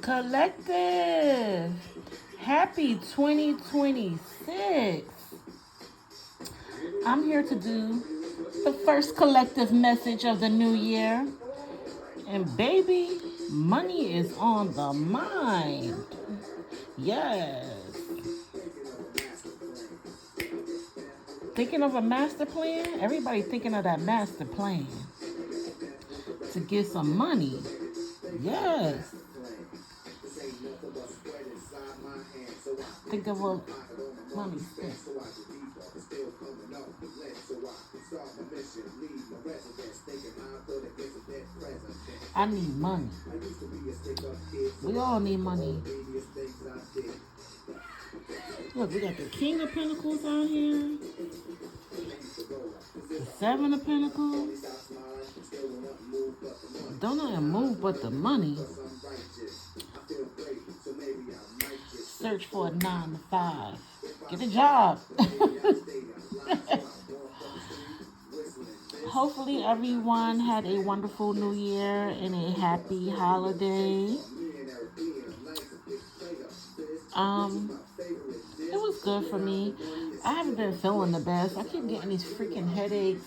Collective. Happy 2026. I'm here to do the first collective message of the new year. And baby, money is on the mind. Yes. Thinking of a master plan? Everybody thinking of that master plan to get some money. Yes. Think of what money spent. I need money. We all need money. Look, we got the King of Pentacles out here. The Seven of Pentacles. Don't nothing move but the money. Search for a 9 to 5. Get a job. Hopefully everyone had a wonderful new year and a happy holiday. It was good for me. I haven't been feeling the best. I keep getting these freaking headaches.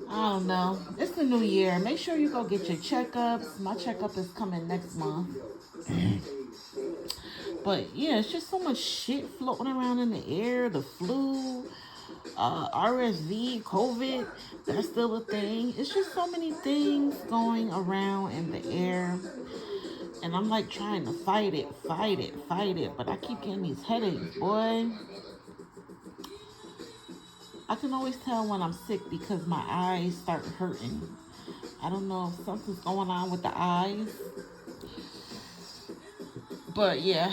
I don't know. It's the new year. Make sure you go get your checkups. My checkup is coming next month. But yeah, it's just so much shit floating around in the air. The flu, RSV, COVID, that's still a thing. It's just so many things going around in the air. And I'm like trying to fight it. But I keep getting these headaches, boy. I can always tell when I'm sick because my eyes start hurting. I don't know if something's going on with the eyes. But yeah,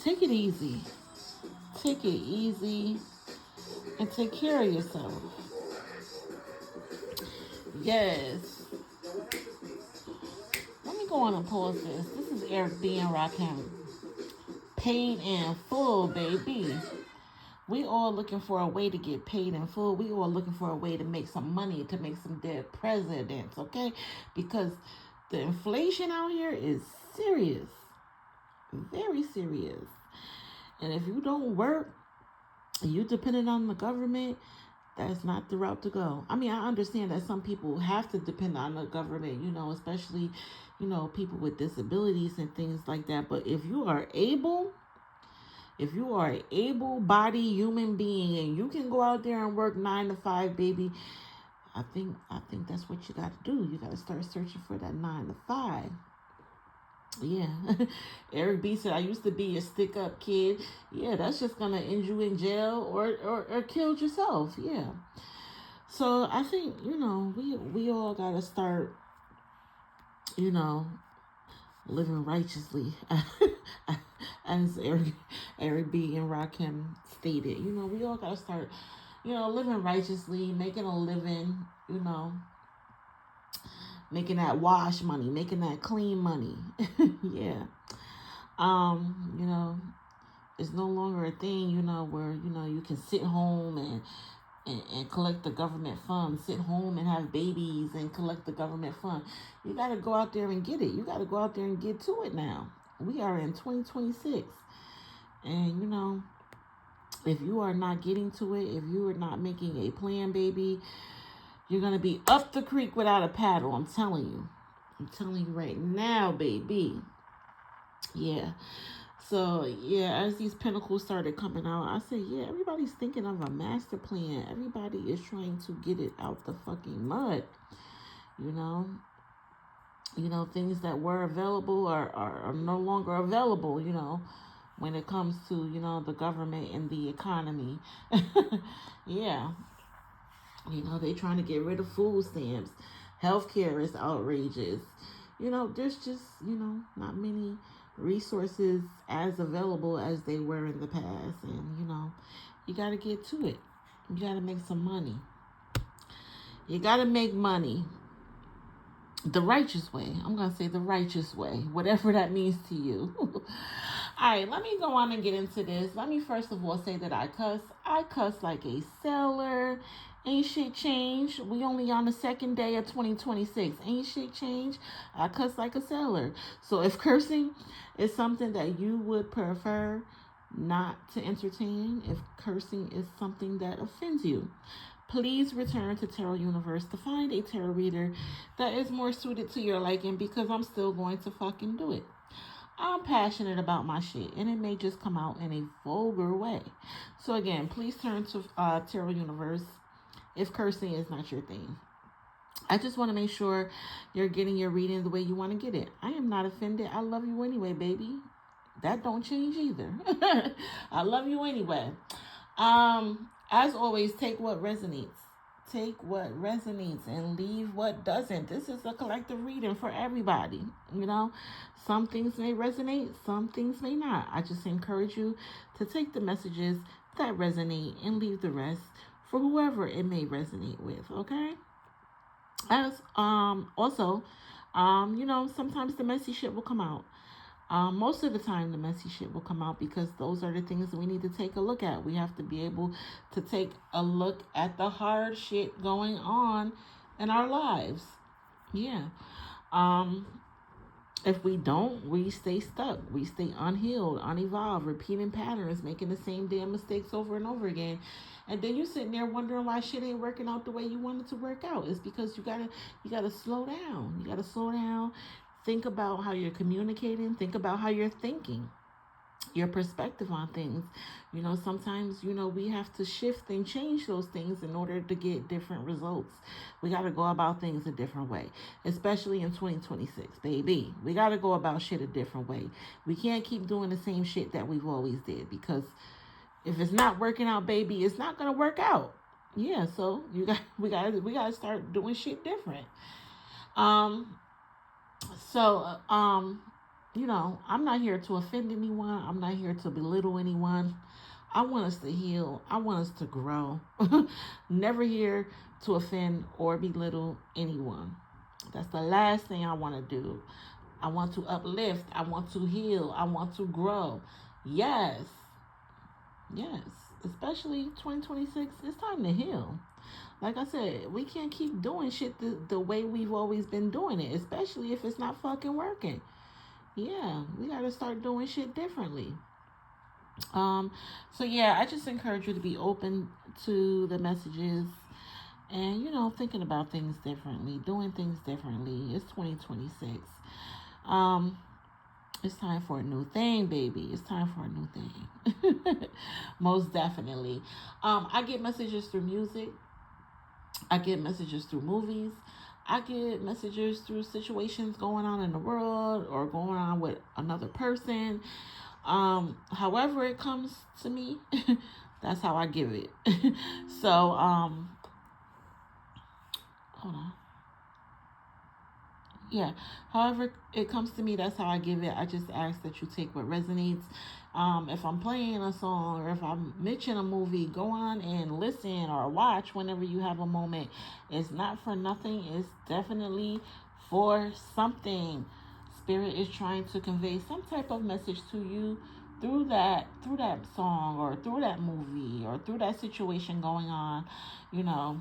take it easy. Take it easy and take care of yourself. Yes. Let me go on and pause this. This is Eric B. and Rakim. Paid in full, baby. We all looking for a way to get paid in full. We all looking for a way to make some money, to make some dead presidents, okay? Because the inflation out here is serious. Very serious. And if you don't work, you dependent on the government, that's not the route to go. I mean, I understand that some people have to depend on the government, especially, people with disabilities and things like that. But if you are an able-bodied human being and you can go out there and work 9 to 5, baby, I think that's what you got to do. You got to start searching for that 9 to 5. Yeah. Eric B said, I used to be a stick-up kid. Yeah, that's just going to end you in jail or kill yourself. Yeah. So I think, we all got to start, living righteously. As Eric B. and Rakim stated, we all got to start, living righteously, making a living, making that wash money, making that clean money. Yeah. It's no longer a thing, where, you can sit home and collect the government funds, sit home and have babies and collect the government fund. You got to go out there and get it. You got to go out there and get to it now. We are in 2026. And, if you are not getting to it, if you are not making a plan, baby, you're going to be up the creek without a paddle. I'm telling you. I'm telling you right now, baby. Yeah. So, yeah, as these pentacles started coming out, I said, yeah, everybody's thinking of a master plan. Everybody is trying to get it out the fucking mud. Things that were available are no longer available, when it comes to, the government and the economy. Yeah. They're trying to get rid of food stamps. Healthcare is outrageous. There's just, not many resources as available as they were in the past. And, you got to get to it. You got to make some money. You got to make money the righteous way. I'm going to say the righteous way, whatever that means to you. All right, let me go on and get into this. Let me first of all say that I cuss like a sailor Ain't shit changed. We only on the second day of 2026. Ain't shit changed. I cuss like a sailor. So if cursing is something that you would prefer not to entertain, if cursing is something that offends you, please return to Tarot Universe to find a tarot reader that is more suited to your liking, because I'm still going to fucking do it. I'm passionate about my shit, and it may just come out in a vulgar way. So again, please turn to Tarot Universe if cursing is not your thing. I just want to make sure you're getting your reading the way you want to get it. I am not offended. I love you anyway, baby. That don't change either. I love you anyway. As always, take what resonates. Take what resonates and leave what doesn't. This is a collective reading for everybody. You know, some things may resonate, some things may not. I just encourage you to take the messages that resonate and leave the rest for whoever it may resonate with. Okay. As also, you know, sometimes the messy shit will come out. Most of the time, the messy shit will come out, because those are the things that we need to take a look at. We have to be able to take a look at the hard shit going on in our lives. Yeah. If we don't, we stay stuck. We stay unhealed, unevolved, repeating patterns, making the same damn mistakes over and over again. And then you're sitting there wondering why shit ain't working out the way you want it to work out. It's because you gotta slow down. You gotta slow down. Think about how you're communicating. Think about how you're thinking, your perspective on things. You know, sometimes, you know, we have to shift and change those things in order to get different results. We got to go about things a different way, especially in 2026, baby. We got to go about shit a different way. We can't keep doing the same shit that we've always did, because if it's not working out, baby, it's not going to work out. Yeah, so we got to start doing shit different. You know, I'm not here to offend anyone. I'm not here to belittle anyone. I want us to heal. I want us to grow. Never here to offend or belittle anyone. That's the last thing I want to do. I want to uplift. I want to heal. I want to grow. Yes. Yes. Especially 2026, it's time to heal. Like I said, we can't keep doing shit the way we've always been doing it, especially if it's not fucking working. Yeah, we got to start doing shit differently. So yeah, I just encourage you to be open to the messages and, you know, thinking about things differently, doing things differently. It's 2026. It's time for a new thing, baby. It's time for a new thing. Most definitely. I get messages through music. I get messages through movies. I get messages through situations going on in the world or going on with another person. However it comes to me, that's how I give it. So, hold on. Yeah, however it comes to me, that's how I give it. I just ask that you take what resonates. If I'm playing a song or if I'm mentioning a movie, go on and listen or watch whenever you have a moment. It's not for nothing. It's definitely for something. Spirit is trying to convey some type of message to you through that song or through that movie or through that situation going on, you know,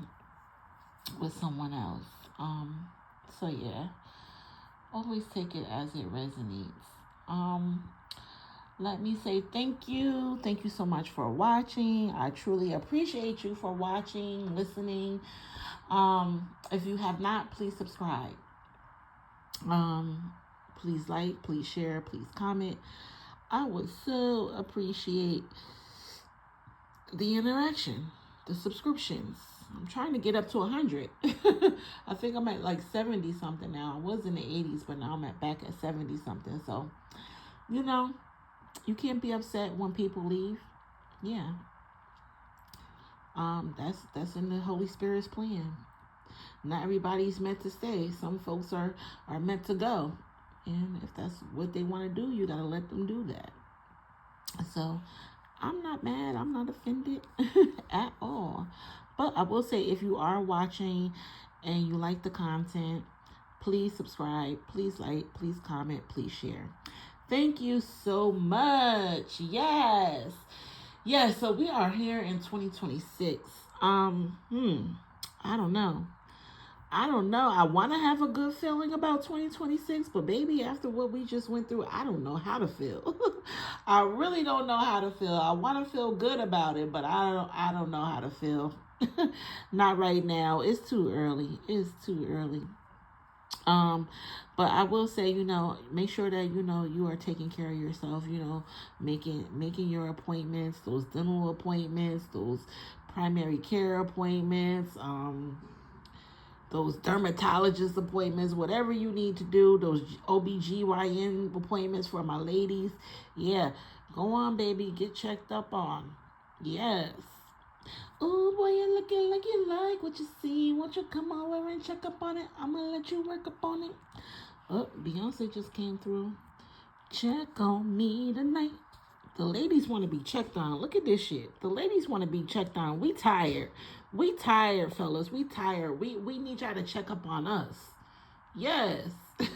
with someone else. So yeah. Always take it as it resonates. Let me say thank you. Thank you so much for watching. I truly appreciate you for watching, listening. If you have not, please subscribe. Please like, please share, please comment. I would so appreciate the interaction, the subscriptions. I'm trying to get up to 100. I think I'm at like 70 something now. I was in the 80s, but now I'm back at 70 something. So, you know, you can't be upset when people leave. Yeah. That's in the Holy Spirit's plan. Not everybody's meant to stay. Some folks are meant to go. And if that's what they want to do, you gotta let them do that. So I'm not mad. I'm not offended at all. But I will say, if you are watching and you like the content, please subscribe, please like, please comment, please share. Thank you so much. Yes. Yes, so we are here in 2026. I don't know. I don't know. I want to have a good feeling about 2026, but baby, after what we just went through, I don't know how to feel. I really don't know how to feel. I want to feel good about it, but I don't know how to feel. Not right now. It's too early. It's too early. Um, but I will say, make sure that you are taking care of yourself. Making your appointments, those dental appointments, those primary care appointments, those dermatologist appointments, whatever you need to do, those OBGYN appointments for my ladies. Yeah, go on, baby, get checked up on. Yes. Oh boy, you're looking like you like what you see. Won't you come over and check up on it? I'm gonna let you work up on it. Oh, Beyonce just came through. Check on me tonight. The ladies want to be checked on. Look at this shit. The ladies want to be checked on. We tired. We tired, fellas. We tired. We need y'all to check up on us. Yes.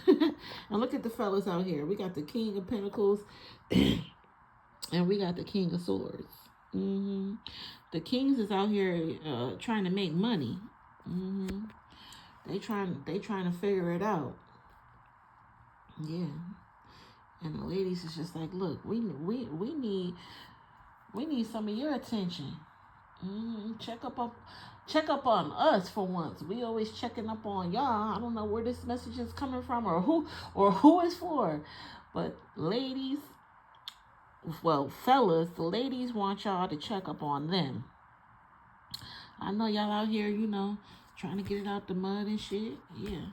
And look at the fellas out here. We got the King of Pentacles and we got the King of Swords. The kings is out here trying to make money. They trying to figure it out. Yeah. And the ladies is just like, look, we need some of your attention. Check up on us for once. We always checking up on y'all. I don't know where this message is coming from or who it's for. But ladies, well, fellas, the ladies want y'all to check up on them. I know y'all out here, trying to get it out the mud and shit. Yeah.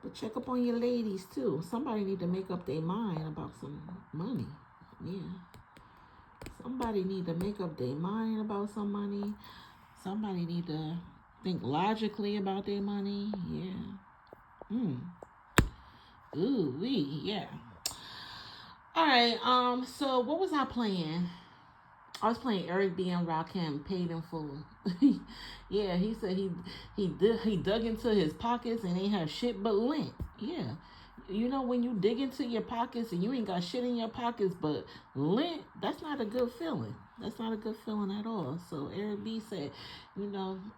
But check up on your ladies too. Somebody need to make up their mind about some money. Yeah. Somebody need to make up their mind about some money. Somebody need to think logically about their money. Yeah. Ooh wee, yeah. Alright, so what was I playing? I was playing Eric B. and Rakim, Paid in Full. Yeah, he said he dug into his pockets and ain't have shit but lint. Yeah. When you dig into your pockets and you ain't got shit in your pockets but lint, that's not a good feeling. That's not a good feeling at all. So Eric B said, I'm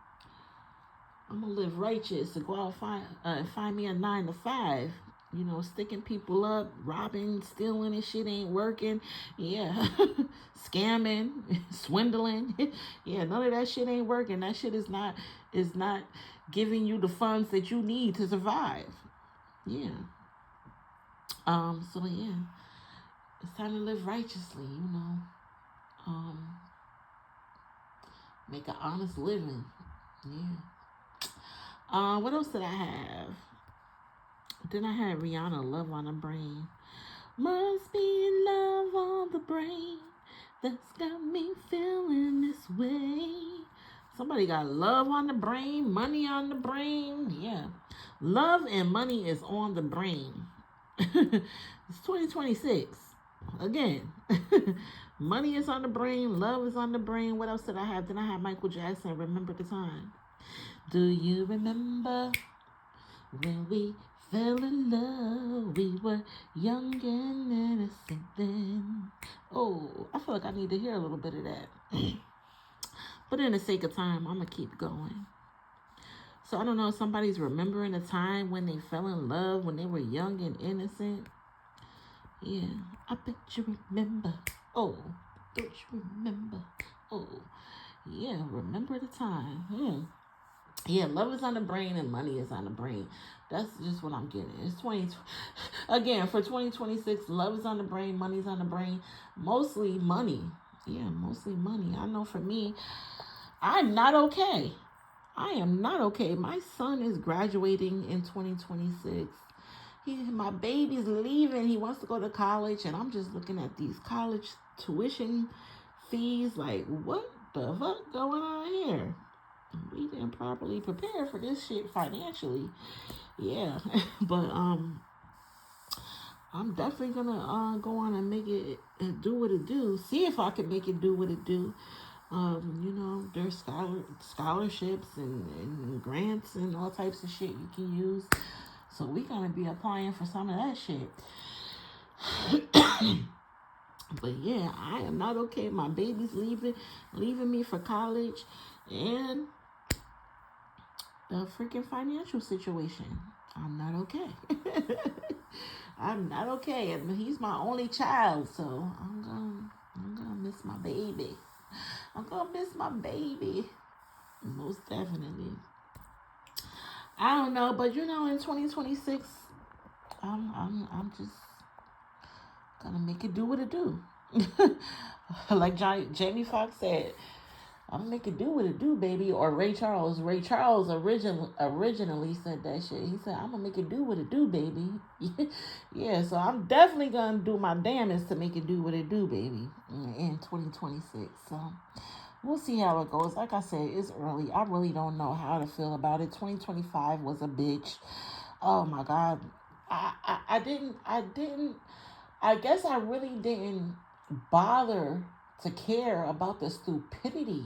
gonna live righteous and go out and find me a 9 to 5. Sticking people up, robbing, stealing and shit ain't working. Yeah. Scamming, swindling. Yeah, none of that shit ain't working. That shit is not giving you the funds that you need to survive. Yeah. So yeah. It's time to live righteously, make an honest living. Yeah. What else did I have? Then I had Rihanna, Love on the Brain. Must be love on the brain that's got me feeling this way. Somebody got love on the brain, money on the brain. Yeah. Love and money is on the brain. It's 2026. Again. Money is on the brain. Love is on the brain. What else did I have? Then I had Michael Jackson, Remember the Time. Do you remember when we fell in love? We were young and innocent then. Oh, I feel like I need to hear a little bit of that. But in the sake of time, I'm going to keep going. So I don't know if somebody's remembering a time when they fell in love, when they were young and innocent. Yeah, I bet you remember. Oh, don't you remember? Oh, yeah, remember the time. Yeah, love is on the brain and money is on the brain. That's just what I'm getting. It's again, for 2026, love is on the brain, money's on the brain. Mostly money. Yeah, mostly money. I know for me, I'm not okay. I am not okay. My son is graduating in 2026. My baby's leaving. He wants to go to college, and I'm just looking at these college tuition fees like, what the fuck going on here? We didn't properly prepare for this shit financially. Yeah. But I'm definitely gonna go on and make it do what it do. See if I can make it do what it do. There's scholarships and grants and all types of shit you can use. So we gonna be applying for some of that shit. But yeah, I am not okay. My baby's leaving me for college, and the freaking financial situation. I'm not okay. I'm not okay, and he's my only child, so I'm gonna miss my baby. I'm gonna miss my baby, most definitely. I don't know, but in 2026, I'm just gonna make it do what it do. Like Jamie Foxx said, I'm gonna make it do what it do, baby. Or Ray Charles. Ray Charles originally said that shit. He said, I'm gonna make it do what it do, baby. Yeah, so I'm definitely gonna do my damnest to make it do what it do, baby, in 2026. So we'll see how it goes. Like I said, it's early. I really don't know how to feel about it. 2025 was a bitch. Oh my God. I guess I really didn't bother to care about the stupidity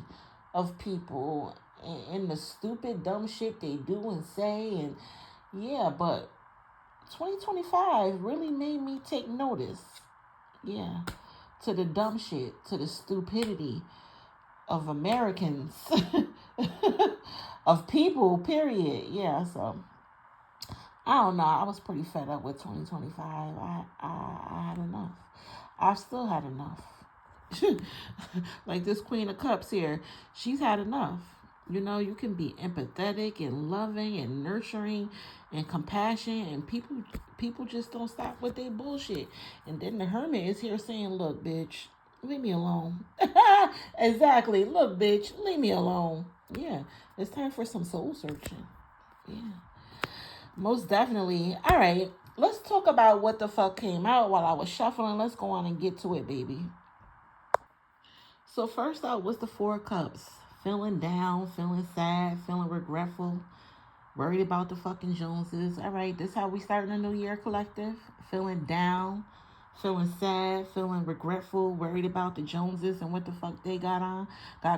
of people and the stupid dumb shit they do and say. And yeah, but 2025 really made me take notice. Yeah, to the dumb shit, to the stupidity of Americans, of people, period. Yeah, so I don't know. I was pretty fed up with 2025. I had enough. I've still had enough. Like this Queen of Cups here, she's had enough. You can be empathetic and loving and nurturing and compassionate, and people just don't stop with their bullshit. And then the Hermit is here saying, "Look, bitch, leave me alone." Exactly. Look, bitch, leave me alone. Yeah, it's time for some soul searching. Yeah, most definitely. All right, let's talk about what the fuck came out while I was shuffling. Let's go on and get to it, baby. So first out was the Four Cups. Feeling down, feeling sad, feeling regretful, worried about the fucking Joneses. All right, this how we starting a new year, collective. Feeling down, feeling sad, feeling regretful, worried about the Joneses and what the fuck they got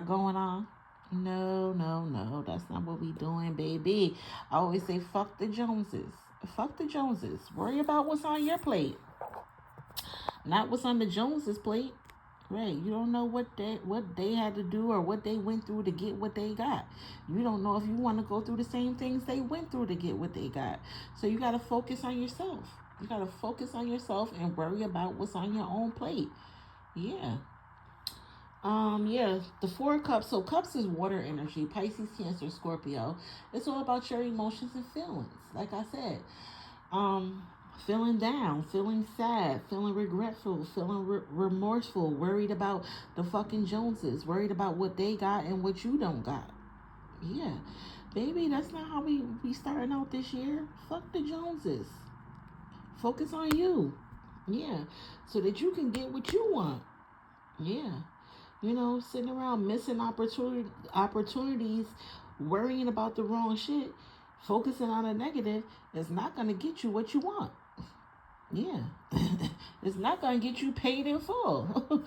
going on. No, no, no, that's not what we doing, baby. I always say fuck the Joneses. Fuck the Joneses. Worry about what's on your plate, not what's on the Joneses' plate. Right. You don't know what they had to do or what they went through to get what they got. You don't know if you want to go through the same things they went through to get what they got. So you got to focus on yourself. You got to focus on yourself and worry about what's on your own plate. Yeah. Yeah, the Four Cups. So cups is water energy. Pisces, Cancer, Scorpio. It's all about your emotions and feelings. Like I said, um, feeling down, feeling sad, feeling regretful, feeling remorseful, worried about the fucking Joneses, worried about what they got and what you don't got. Yeah, baby, that's not how we starting out this year. Fuck the Joneses. Focus on you. Yeah, so that you can get what you want. Yeah, sitting around missing opportunities, worrying about the wrong shit, focusing on a negative is not gonna get you what you want. Yeah. It's not going to get you paid in full.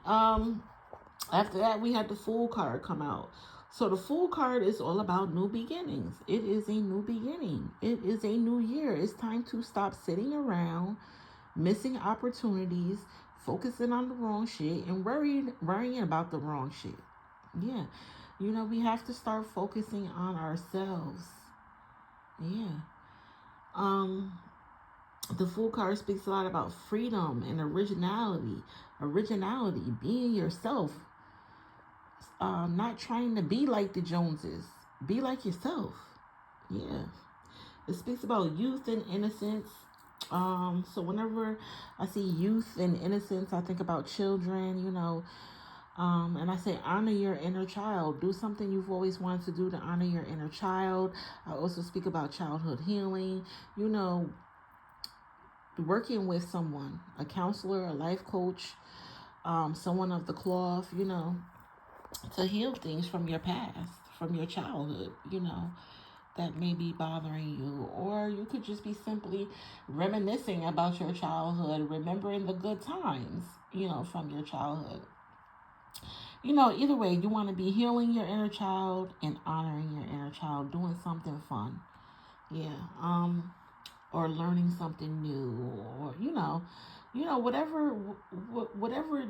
um, After that, we had the Fool card come out. So the Fool card is all about new beginnings. It is a new beginning. It is a new year. It's time to stop sitting around, missing opportunities, focusing on the wrong shit, and worrying about the wrong shit. Yeah. We have to start focusing on ourselves. Yeah. Um, the Fool card speaks a lot about freedom and originality, being yourself, not trying to be like the Joneses. Be like yourself. Yeah. It speaks about youth and innocence. So whenever I see youth and innocence, I think about children. And I say honor your inner child. Do something you've always wanted to do to honor your inner child. I also speak about childhood healing. Working with someone, a counselor, a life coach, someone of the cloth, to heal things from your past, from your childhood, that may be bothering you. Or you could just be simply reminiscing about your childhood, remembering the good times, from your childhood. Either way, you want to be healing your inner child and honoring your inner child, doing something fun. Yeah. Or learning something new, or You know, whatever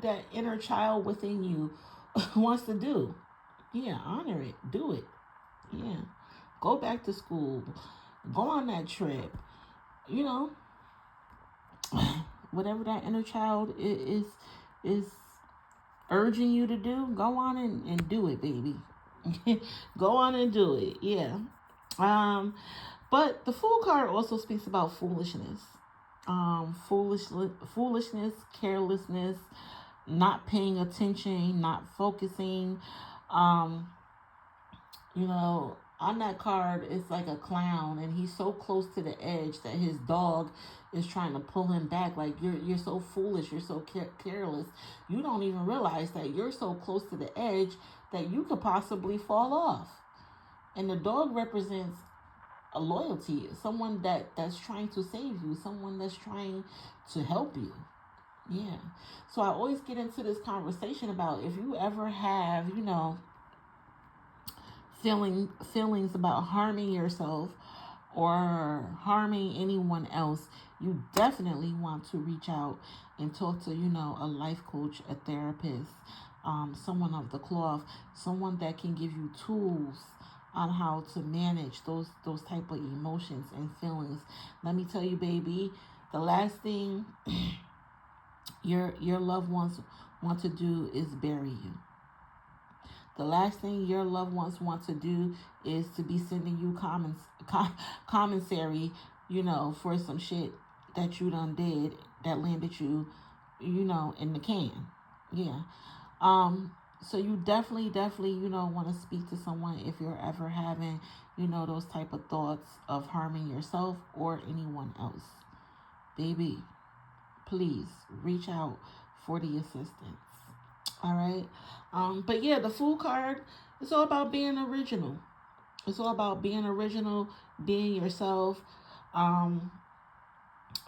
that inner child within you wants to do. Yeah, honor it. Do it. Yeah. Go back to school. Go on that trip. You know, whatever that inner child is urging you to do, go on and do it, baby. Go on and do it. Yeah. Um, but the Fool card also speaks about foolishness. Foolishness, carelessness, not paying attention, not focusing. Um, you know, on that card, it's like a clown, and he's so close to the edge that his dog is trying to pull him back. Like, you're so foolish, you're so careless. You don't even realize that you're so close to the edge that you could possibly fall off. And the dog represents a loyalty, someone that's trying to save you, someone that's trying to help you. Yeah. So I always get into this conversation about if you ever have, you know, feelings about harming yourself or harming anyone else, you definitely want to reach out and talk to, you know, a life coach, a therapist, someone of the cloth, someone that can give you tools on how to manage those type of emotions and feelings. Let me tell you, baby, the last thing your loved ones want to do is bury you. The last thing your loved ones want to do is to be sending you commissary, you know, for some shit that you done did that landed you, you know, in the can. Yeah. So you definitely, you know, want to speak to someone if you're ever having, you know, those type of thoughts of harming yourself or anyone else. Baby, please reach out for the assistance. All right. But yeah, the Fool card, it's all about being original. It's all about being original, being yourself, um,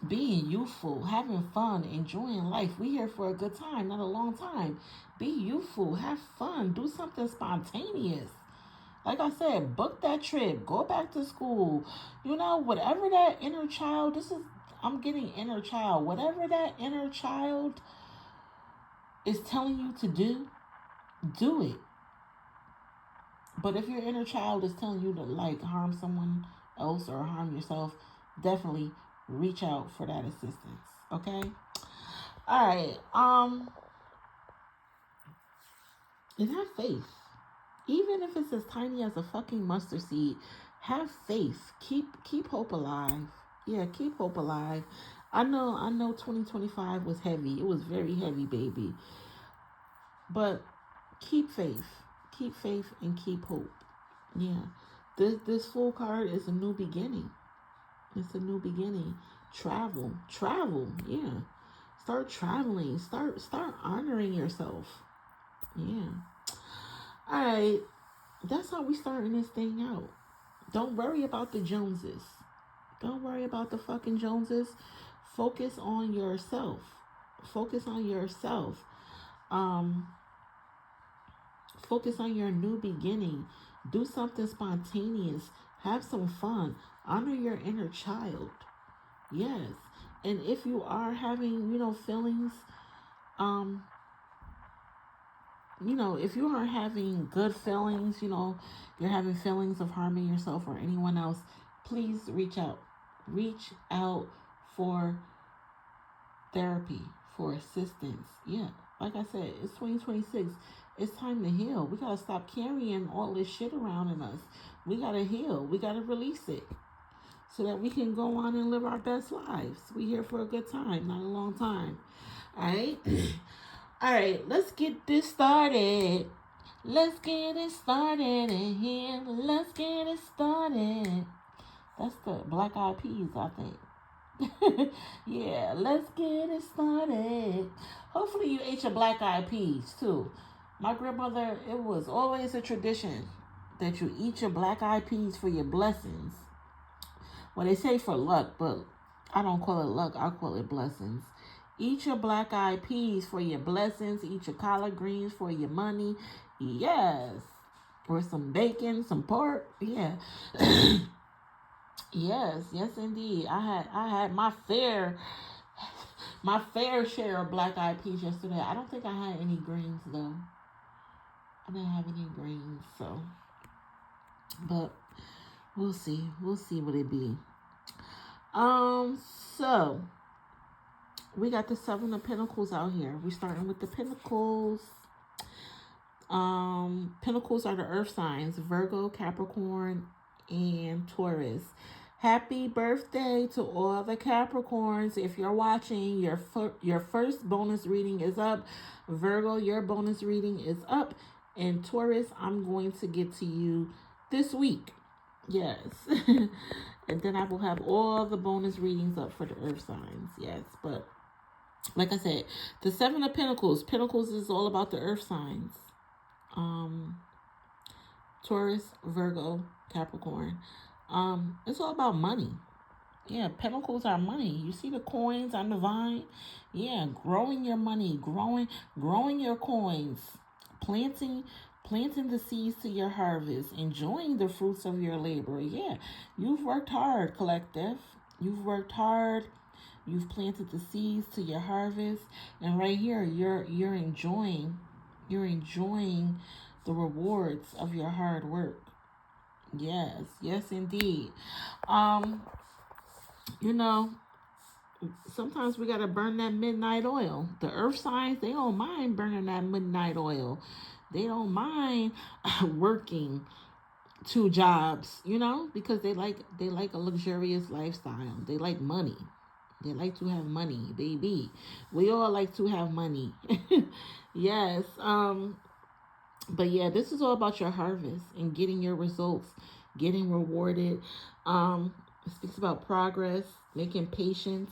being youthful, having fun, enjoying life. We here for a good time, not a long time. Be youthful, have fun, do something spontaneous. Like I said, book that trip, go back to school. You know, whatever that inner child, I'm getting inner child. Whatever that inner child is telling you to do it. But if your inner child is telling you to like harm someone else or harm yourself, definitely reach out for that assistance. Okay? All right. And have faith. Even if it's as tiny as a fucking mustard seed, have faith. Keep hope alive. Yeah, keep hope alive. I know 2025 was heavy. It was very heavy, baby. But keep faith. Keep faith and keep hope. Yeah. This Fool card is a new beginning. It's a new beginning. Travel. Yeah. Start traveling. Start honoring yourself. Yeah. All right. That's how we starting this thing out. Don't worry about the Joneses. Don't worry about the fucking Joneses. Focus on yourself. Focus on yourself. Focus on your new beginning. Do something spontaneous. Have some fun. Honor your inner child. Yes. And if you are having, you know, feelings, you know, if you are having good feelings, you know, you're having feelings of harming yourself or anyone else, please reach out. Reach out for therapy, for assistance. Yeah. Like I said, it's 2026. It's time to heal. We got to stop carrying all this shit around in us. We got to heal. We got to release it so that we can go on and live our best lives. We here for a good time, not a long time. All right? All right, let's get this started. Let's get it started in here. Let's get it started. That's the Black Eyed Peas, I think. Yeah, let's get it started. Hopefully you ate your Black Eyed Peas too. My grandmother, it was always a tradition that you eat your Black Eyed Peas for your blessings. Well, they say for luck, but I don't call it luck. I call it blessings. Eat your Black Eyed Peas for your blessings. Eat your collard greens for your money. Yes. Or some bacon, some pork. Yeah. Yes, indeed. I had my fair my fair share of black-eyed peas yesterday. I don't think I had any greens though. I didn't have any greens, so. But we'll see. We'll see what it be. So we got the Seven of Pentacles out here. We're starting with the Pentacles. Pentacles are the earth signs: Virgo, Capricorn, and Taurus. Happy birthday to all the Capricorns. If you're watching, your first bonus reading is up. Virgo, your bonus reading is up. And Taurus, I'm going to get to you this week. Yes. And then I will have all the bonus readings up for the earth signs. Yes. But like I said, the Seven of Pentacles. Pentacles is all about the earth signs. Taurus, Virgo, Capricorn. It's all about money. Yeah, pentacles are money. You see the coins on the vine? Yeah, growing your money, growing your coins, planting the seeds to your harvest, enjoying the fruits of your labor. Yeah, you've worked hard, collective. You've worked hard. You've planted the seeds to your harvest, and right here, you're enjoying the rewards of your hard work. Yes, indeed. You know, sometimes we gotta burn that midnight oil. The earth signs, they don't mind burning that midnight oil. They don't mind working 2 jobs, because they like a luxurious lifestyle. They like money. They like to have money, baby. We all like to have money. Yes. But yeah, this is all about your harvest and getting your results, getting rewarded. It speaks about progress, making patience,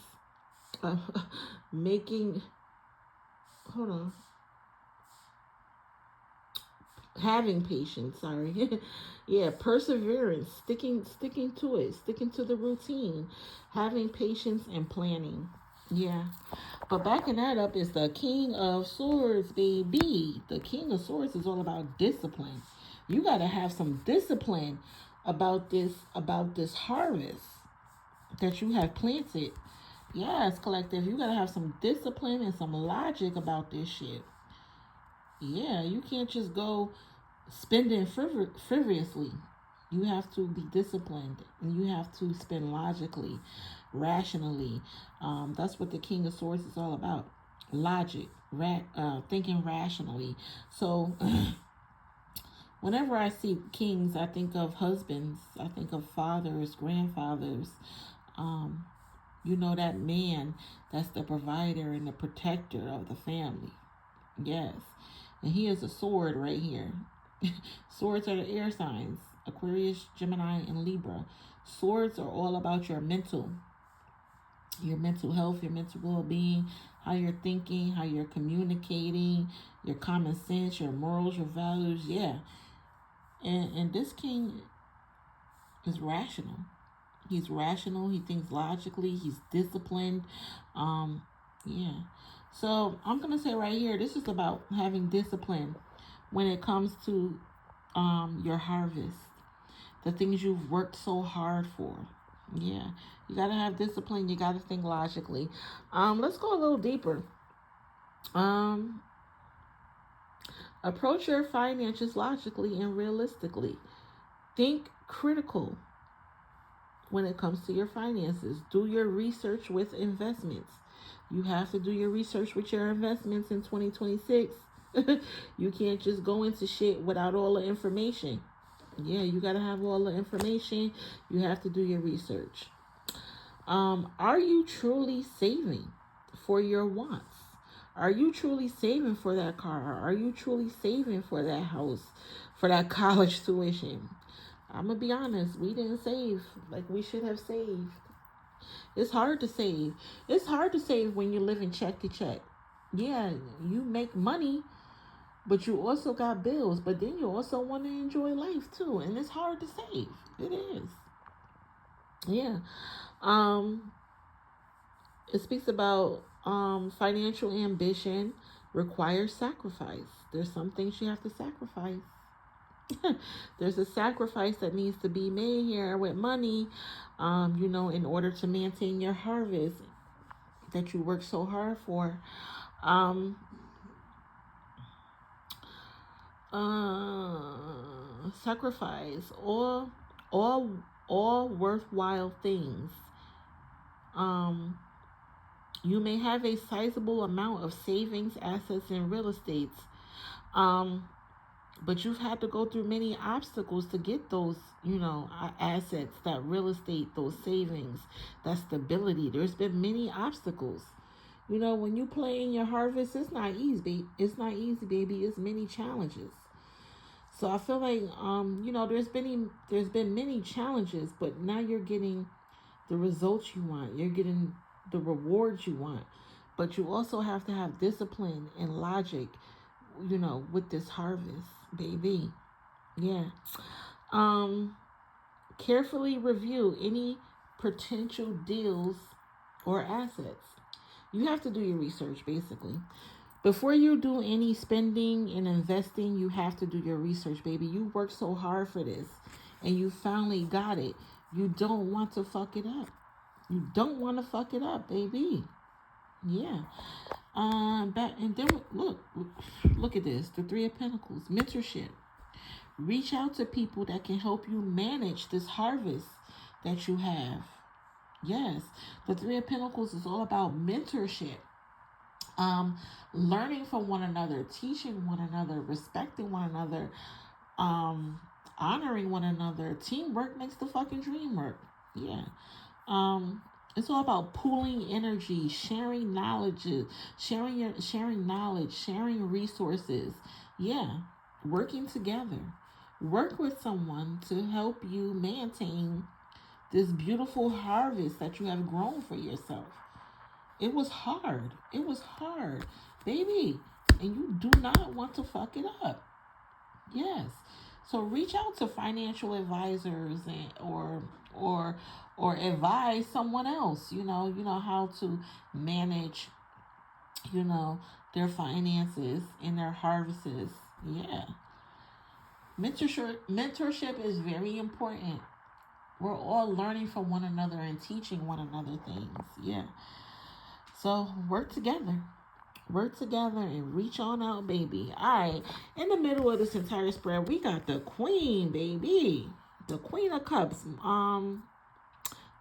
having patience, sorry. Yeah, perseverance, sticking to it, sticking to the routine, having patience and planning. Yeah. But backing that up is the King of Swords, baby. The King of Swords is all about discipline. You got to have some discipline about this harvest that you have planted. Yes, collective. You got to have some discipline and some logic about this shit. Yeah, you can't just go spending frivolously. You have to be disciplined, and you have to spend logically, rationally. That's what the King of Swords is all about. Logic, thinking rationally. So whenever I see kings, I think of husbands. I think of fathers, grandfathers. That man that's the provider and the protector of the family. Yes. And he is a sword right here. Swords are the air signs: Aquarius, Gemini, and Libra. Swords are all about your mental health, your mental well-being, how you're thinking, how you're communicating, your common sense, your morals, your values. Yeah. And this king is rational. He's rational. He thinks logically. He's disciplined. Yeah. So I'm going to say right here, this is about having discipline when it comes to your harvest, the things you've worked so hard for. Yeah. You got to have discipline. You got to think logically. Let's go a little deeper. Approach your finances logically and realistically. Think critical when it comes to your finances. Do your research with investments. You have to do your research with your investments in 2026. You can't just go into shit without all the information. Yeah, you got to have all the information. You have to do your research. Are you truly saving for your wants? Are you truly saving for that car? Are you truly saving for that house, for that college tuition? I'm going to be honest, we didn't save like we should have saved. It's hard to save. It's hard to save when you're living check to check. Yeah, you make money, but you also got bills. But then you also want to enjoy life too. And it's hard to save. It is. Yeah. It speaks about financial ambition requires sacrifice. There's some things you have to sacrifice. There's a sacrifice that needs to be made here with money, in order to maintain your harvest. that you work so hard for. Sacrifice all all worthwhile things. Um, you may have a sizable amount of savings, assets, and real estates. Um, but you've had to go through many obstacles to get those, assets, that real estate, those savings, that stability. There's been many obstacles. When you play in your harvest, it's not easy. It's not easy, baby. It's many challenges. So I feel like, there's been many challenges, but now you're getting the results you want. You're getting the rewards you want. But you also have to have discipline and logic, with this harvest, baby. Yeah. Carefully review any potential deals or assets. You have to do your research, basically. Before you do any spending and investing, you have to do your research, baby. You worked so hard for this and you finally got it. You don't want to fuck it up. You don't want to fuck it up, baby. Yeah. And then look at this. The Three of Pentacles, mentorship. Reach out to people that can help you manage this harvest that you have. Yes. The Three of Pentacles is all about mentorship. Learning from one another, teaching one another, respecting one another, honoring one another. Teamwork makes the fucking dream work. Yeah. It's all about pooling energy, sharing knowledge, sharing knowledge, sharing resources. Yeah. Working together. Work with someone to help you maintain this beautiful harvest that you have grown for yourself. It was hard. It was hard, baby. And you do not want to fuck it up. Yes. So reach out to financial advisors or advise someone else. You know how to manage, their finances and their harvests. Yeah. Mentorship is very important. We're all learning from one another and teaching one another things. Yeah. So work together. Work together and reach on out, baby. All right. In the middle of this entire spread, we got the Queen, baby. The Queen of Cups.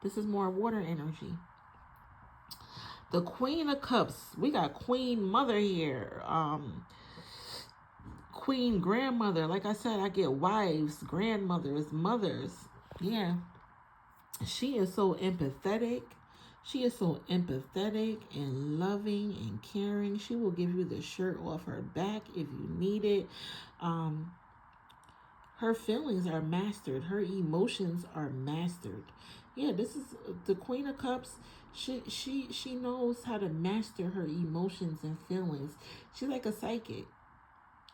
This is more water energy. The Queen of Cups. We got Queen Mother here. Queen Grandmother. Like I said, I get wives, grandmothers, mothers. Yeah. She is so empathetic. She is so empathetic and loving and caring. She will give you the shirt off her back if you need it. Her feelings are mastered. Her emotions are mastered. Yeah, this is the Queen of Cups. She knows how to master her emotions and feelings. She's like a psychic.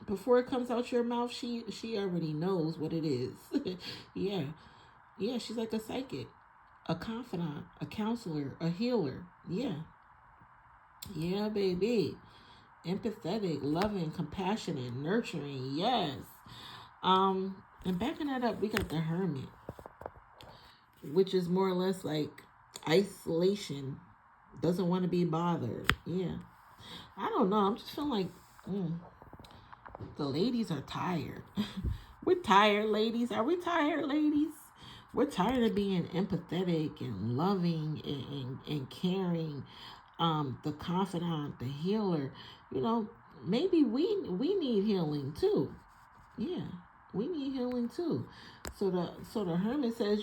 Before it comes out your mouth, she already knows what it is. Yeah. Yeah, she's like a psychic, a confidant, a counselor, a healer. Yeah. Yeah, baby. Empathetic, loving, compassionate, nurturing. Yes. And backing that up, we got the Hermit, which is more or less like isolation. Doesn't want to be bothered. Yeah. I don't know. I'm just feeling like the ladies are tired. We're tired, ladies. Are we tired, ladies? We're tired of being empathetic and loving and caring. The confidant, the healer. Maybe we need healing too. Yeah, we need healing too. So the Hermit says,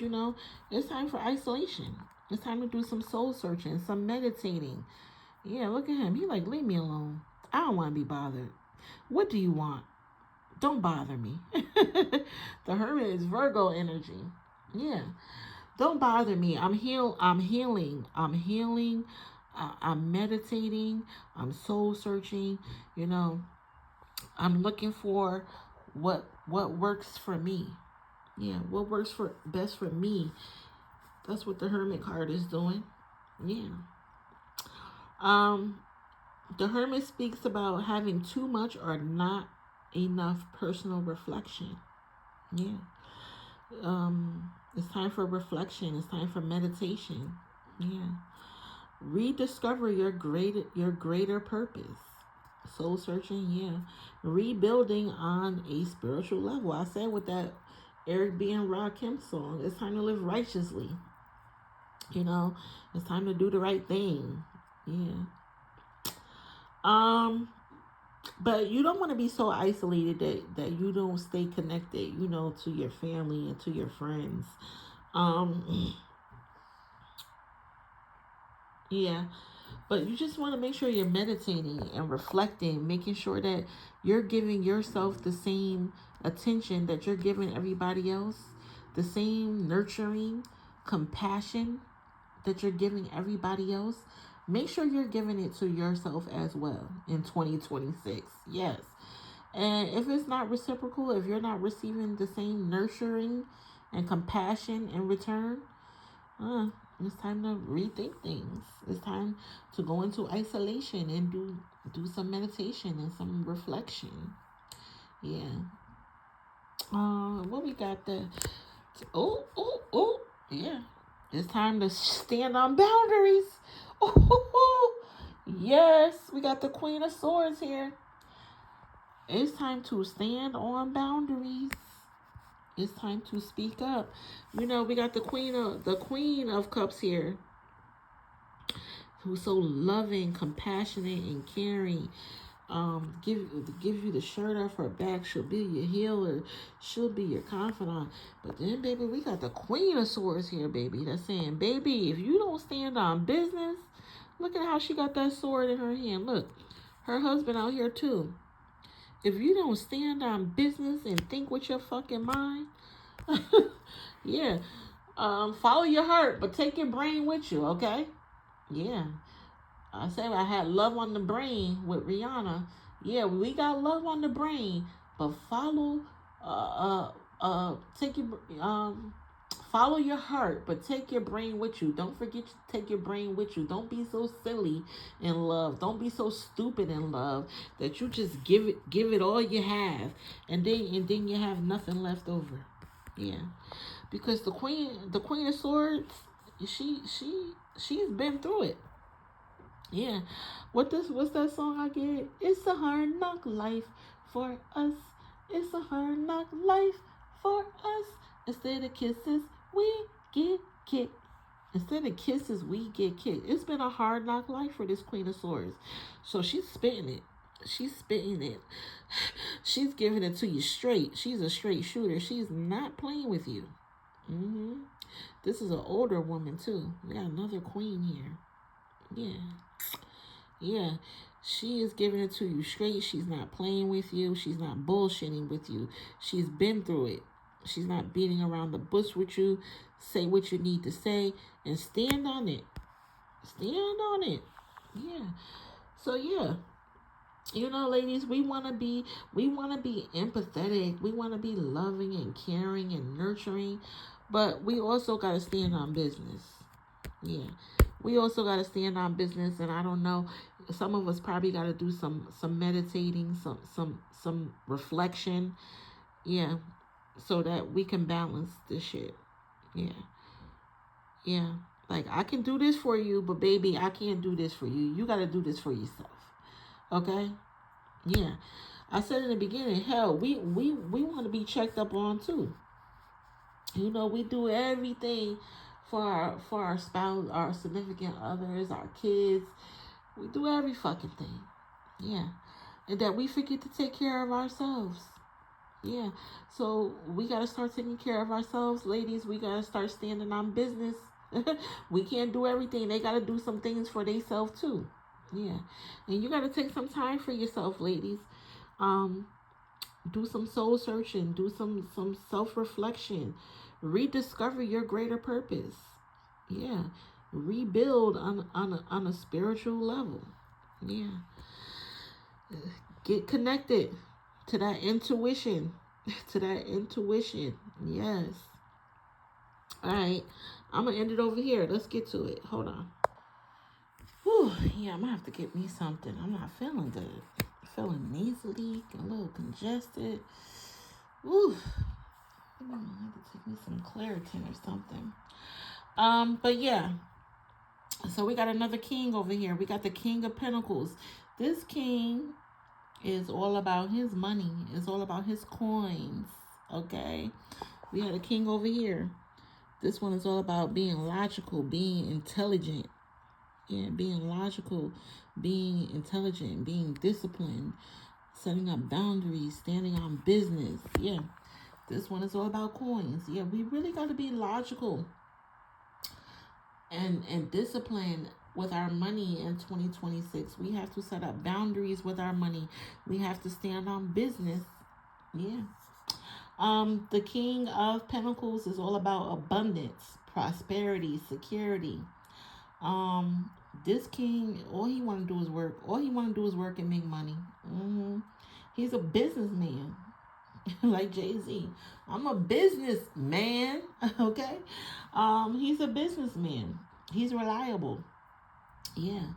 it's time for isolation. It's time to do some soul searching, some meditating. Yeah, look at him. He like, leave me alone. I don't want to be bothered. What do you want? Don't bother me. The Hermit is Virgo energy. Yeah. Don't bother me. I'm healing. I'm meditating. I'm soul searching. I'm looking for what works for me. Yeah, what works best for me. That's what the Hermit card is doing. Yeah. The Hermit speaks about having too much or not enough personal reflection. Yeah. It's time for reflection. It's time for meditation. Yeah. Rediscover your greater purpose. Soul searching, yeah. Rebuilding on a spiritual level. I said with that Eric B. and Rakim song, it's time to live righteously. It's time to do the right thing. Yeah. But you don't want to be so isolated that you don't stay connected, to your family and to your friends. Yeah. But you just want to make sure you're meditating and reflecting, making sure that you're giving yourself the same attention that you're giving everybody else, the same nurturing, compassion that you're giving everybody else. Make sure you're giving it to yourself as well in 2026. Yes. And if it's not reciprocal, if you're not receiving the same nurturing and compassion in return, it's time to rethink things. It's time to go into isolation and do some meditation and some reflection. Yeah. What we got there? Oh. Yeah. It's time to stand on boundaries. Oh, yes. We got the Queen of Swords here. It's time to stand on boundaries. It's time to speak up. We got the Queen of Cups here, who's so loving, compassionate, and caring. Give you the shirt off her back. She'll be your healer. She'll be your confidant. But then, baby, we got the Queen of Swords here, baby. That's saying, baby, if you don't stand on business, look at how she got that sword in her hand. Look, her husband out here too. If you don't stand on business and think with your fucking mind, yeah, follow your heart, but take your brain with you, okay? Yeah. I said I had love on the brain with Rihanna. Yeah, we got love on the brain, but follow your heart, but take your brain with you. Don't forget to take your brain with you. Don't be so silly in love. Don't be so stupid in love that you just give it all you have, and then you have nothing left over. Yeah, because the Queen of Swords, she's been through it. Yeah. What's that song I get? It's a hard knock life for us. It's a hard knock life for us. Instead of kisses, we get kicked. Instead of kisses, we get kicked. It's been a hard knock life for this Queen of Swords. So she's spitting it. She's spitting it. She's giving it to you straight. She's a straight shooter. She's not playing with you. This is an older woman too. We got another queen here. Yeah, she is giving it to you straight. She's not playing with you. She's not bullshitting with you. She's been through it. She's not beating around the bush with you. Say what you need to say and stand on it. Stand on it. Yeah. So yeah. Ladies, we want to be empathetic. We want to be loving and caring and nurturing, but we also got to stand on business. Yeah. We also got to stand on business, and I don't know, some of us probably got to do some meditating, some reflection. Yeah. So that we can balance this shit. Yeah. Yeah. Like, I can do this for you, but baby, I can't do this for you. You got to do this for yourself. Okay? Yeah. I said in the beginning, hell, we want to be checked up on too. We do everything for our spouse, our significant others, our kids. We do every fucking thing. Yeah. And that we forget to take care of ourselves. Yeah. So we got to start taking care of ourselves, ladies. We got to start standing on business. We can't do everything. They got to do some things for themselves too. Yeah. And you got to take some time for yourself, ladies. Do some soul searching. Do some self-reflection. Rediscover your greater purpose. Yeah. Rebuild on a spiritual level. Yeah. Get connected to that intuition. Yes. All right. I'm going to end it over here. Let's get to it. Hold on. Whew. Yeah, I'm going to have to get me something. I'm not feeling good. Feeling nasally, a little congested. Whew. I'm going to have to take me some Claritin or something. But yeah. So we got another king over here. We got the King of Pentacles. This king is all about his money. It's all about his coins. Okay. We had a king over here. This one is all about being logical, being intelligent. Yeah, being logical, being intelligent, being disciplined, setting up boundaries, standing on business. Yeah. This one is all about coins. Yeah, we really got to be logical and disciplined with our money in 2026. We have to set up boundaries with our money. We have to stand on business. Yeah. The King of Pentacles is all about abundance, prosperity, security. This king, all he want to do is work. All he want to do is work and make money. He's a businessman. Like Jay-Z. I'm a businessman. Okay. He's a businessman. He's reliable. Yeah.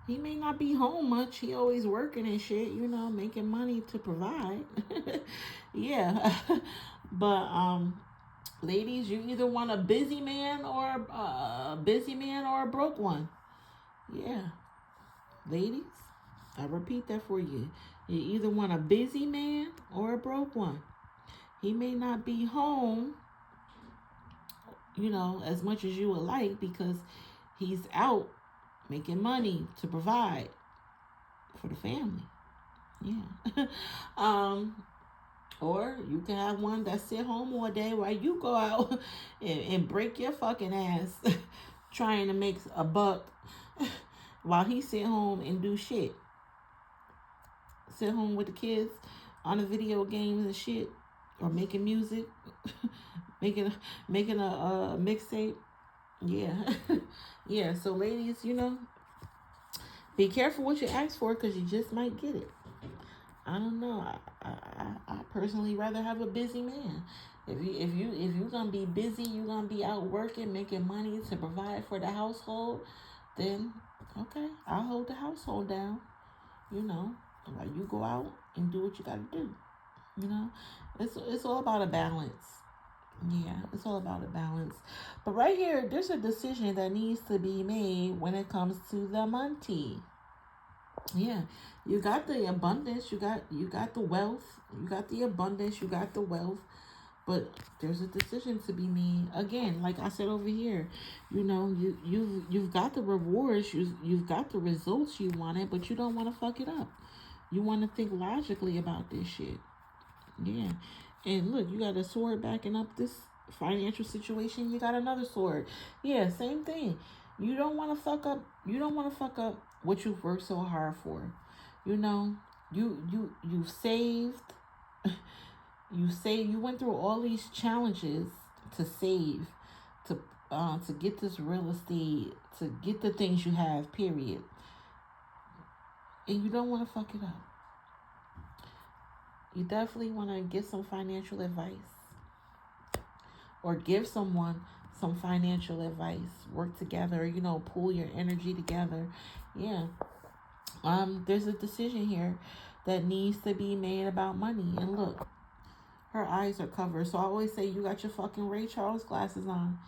He may not be home much. He always working and shit, you know, making money to provide. Yeah. But ladies, you either want a busy man or a broke one. Yeah. Ladies, I repeat that for you. You either want a busy man or a broke one. He may not be home, you know, as much as you would like because he's out making money to provide for the family. Yeah. Or you can have one that sit home all day while you go out and break your fucking ass trying to make a buck while he sit home and do shit. Sit home with the kids on the video games and shit, or making music, making a mixtape. Yeah. Yeah. So ladies, you know, be careful what you ask for because you just might get it. I don't know. I personally rather have a busy man. If you're gonna be busy, you're gonna be out working, making money to provide for the household, then okay, I'll hold the household down. You know, while you go out and do what you gotta do. You know, it's all about a balance. Yeah, it's all about a balance. But right here, there's a decision that needs to be made when it comes to the money. Yeah, you got the abundance, you got the wealth, you got the abundance, you got the wealth, but there's a decision to be made. Again, like I said over here, you know, you've got the rewards, you've got the results you wanted, but you don't want to fuck it up. You want to think logically about this shit. Yeah. And look, you got a sword backing up this financial situation. You got another sword. Yeah, same thing. You don't want to fuck up. You don't want to fuck up what you've worked so hard for. You know, you saved. You went through all these challenges to save, to get this real estate, to get the things you have. Period. And you don't want to fuck it up. You definitely want to get some financial advice or give someone some financial advice. Work together, you know, pool your energy together. Yeah. There's a decision here that needs to be made about money. And look, her eyes are covered. So I always say you got your fucking Ray Charles glasses on.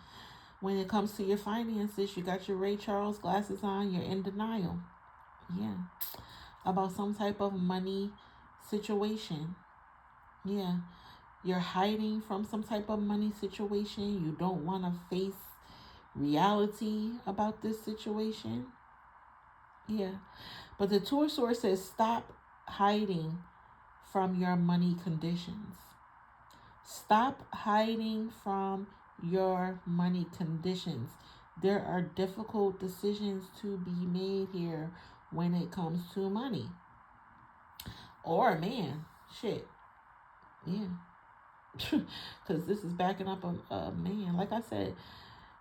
When it comes to your finances, you got your Ray Charles glasses on. You're in denial. Yeah. About some type of money situation. Yeah. You're hiding from some type of money situation. You don't want to face reality about this situation. Yeah. But the Two of Swords says stop hiding from your money conditions. Stop hiding from your money conditions. There are difficult decisions to be made here when it comes to money. Or a man. Shit. Yeah. Because this is backing up a man. Like I said,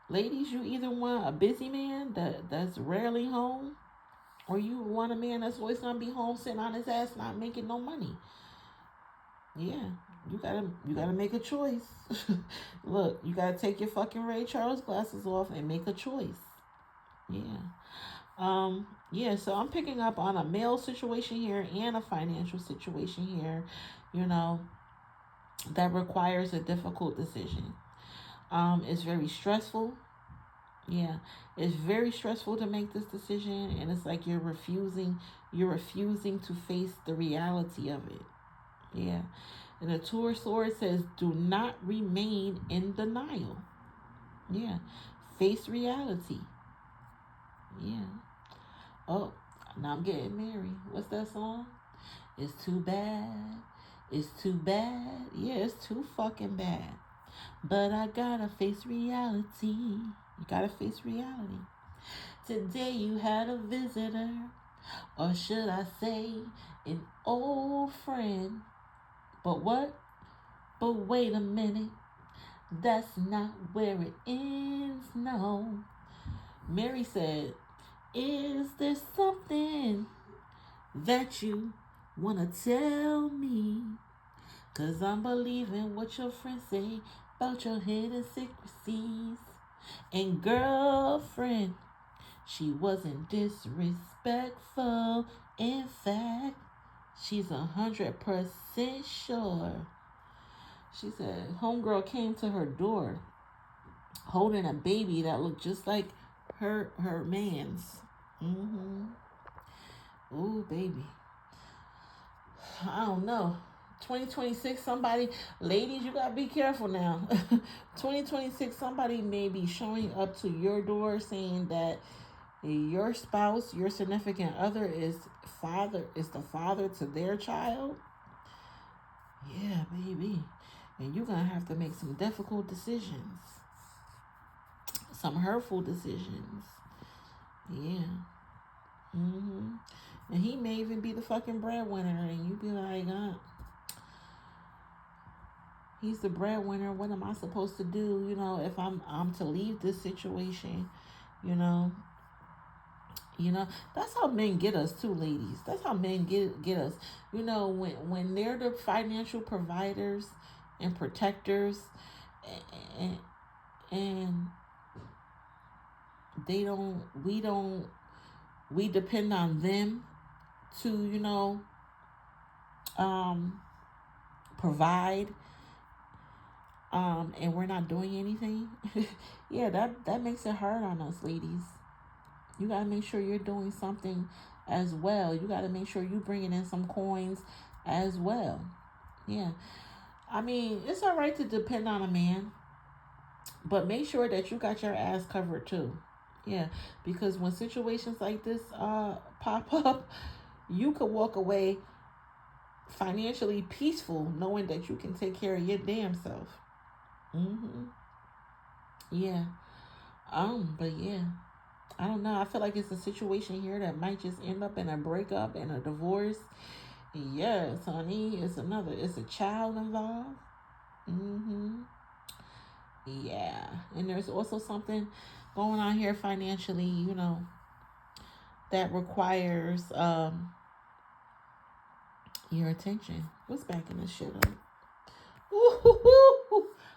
ladies, you either want a busy man that's rarely home, or you want a man that's always gonna be home sitting on his ass not making no money. Yeah, you gotta make a choice. Look, you gotta take your fucking Ray Charles glasses off and make a choice. Yeah. Yeah, so I'm picking up on a male situation here and a financial situation here, you know, that requires a difficult decision. It's very stressful. Yeah, it's very stressful to make this decision, and it's like you're refusing to face the reality of it. Yeah. And the Tour sword says, do not remain in denial. Yeah. Face reality. Yeah. Oh, now I'm getting married. What's that song? It's too bad. It's too bad. Yeah, it's too fucking bad. But I gotta face reality. You gotta face reality. Today you had a visitor, or should I say, an old friend. But what? But wait a minute. That's not where it ends, no. Mary said, is there something that you wanna tell me? 'Cause I'm believing what your friends say about your hidden secrecies. And girlfriend, she wasn't disrespectful. In fact, she's 100% sure. She said, homegirl came to her door holding a baby that looked just like her man's. Ooh, baby. I don't know. 2026, somebody, ladies, you gotta be careful now. 2026, somebody may be showing up to your door saying that your spouse, your significant other, is the father to their child. Yeah, baby. And you're gonna have to make some difficult decisions, some hurtful decisions. Yeah. And he may even be the fucking breadwinner, and you be like, he's the breadwinner. What am I supposed to do? If I'm to leave this situation, you know. That's how men get us too, ladies. That's how men get us. When they're the financial providers and protectors, and we depend on them to provide, and we're not doing anything. Yeah, that makes it hard on us, ladies. You got to make sure you're doing something as well. You got to make sure you're bringing in some coins as well. Yeah. I mean, it's all right to depend on a man, but make sure that you got your ass covered too. Yeah, because when situations like this pop up, you could walk away financially peaceful knowing that you can take care of your damn self. Yeah. But yeah, I don't know. I feel like it's a situation here that might just end up in a breakup and a divorce. Yes, honey. It's a child involved. Yeah. And there's also something going on here financially, that requires your attention. What's backing this shit up?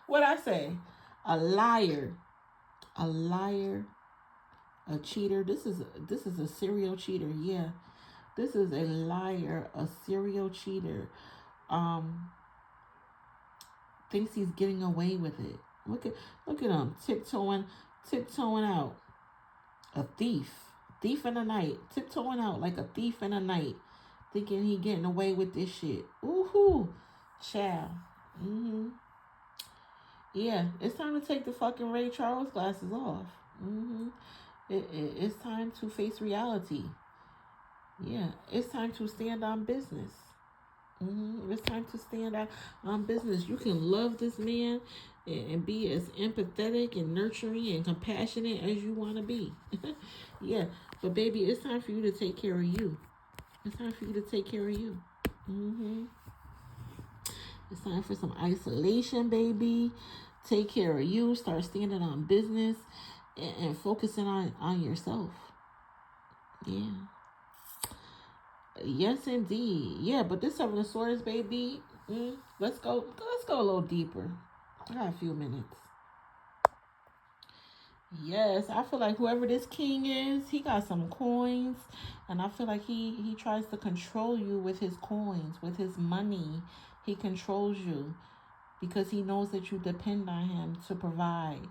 What I say? A liar. A liar. A cheater. This is a serial cheater. Yeah. This is a liar, a serial cheater. Thinks he's getting away with it. Look at him tiptoeing out. A thief in the night, tiptoeing out like a thief in the night, thinking he getting away with this shit. Ooh, child. Yeah, it's time to take the fucking Ray Charles glasses off. It's time to face reality. Yeah, it's time to stand on business. It's time to stand out on business. You can love this man and be as empathetic and nurturing and compassionate as you want to be. Yeah, but baby, it's time for you to take care of you. It's time for you to take care of you. It's time for some isolation, baby. Take care of you. Start standing on business and focusing on yourself. Yeah. Yes, indeed. Yeah, but this Seven of Swords, baby. Let's go a little deeper. I got a few minutes. Yes, I feel like whoever this king is, he got some coins, and I feel like he tries to control you with his coins, with his money. He controls you because he knows that you depend on him to provide.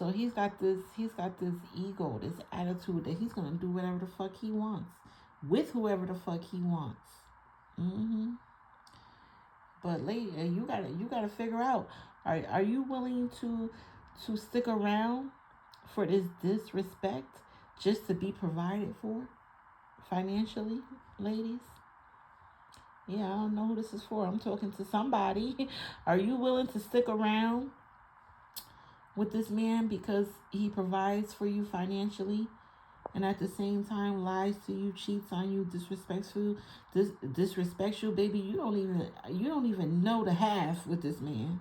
So he's got this ego, this attitude that he's gonna do whatever the fuck he wants with whoever the fuck he wants. Mm-hmm. But lady, you gotta figure out, are you willing to stick around for this disrespect just to be provided for financially, ladies? Yeah, I don't know who this is for. I'm talking to somebody. Are you willing to stick around with this man because he provides for you financially, and at the same time lies to you, cheats on you, disrespects you, baby? You don't even know the half with this man.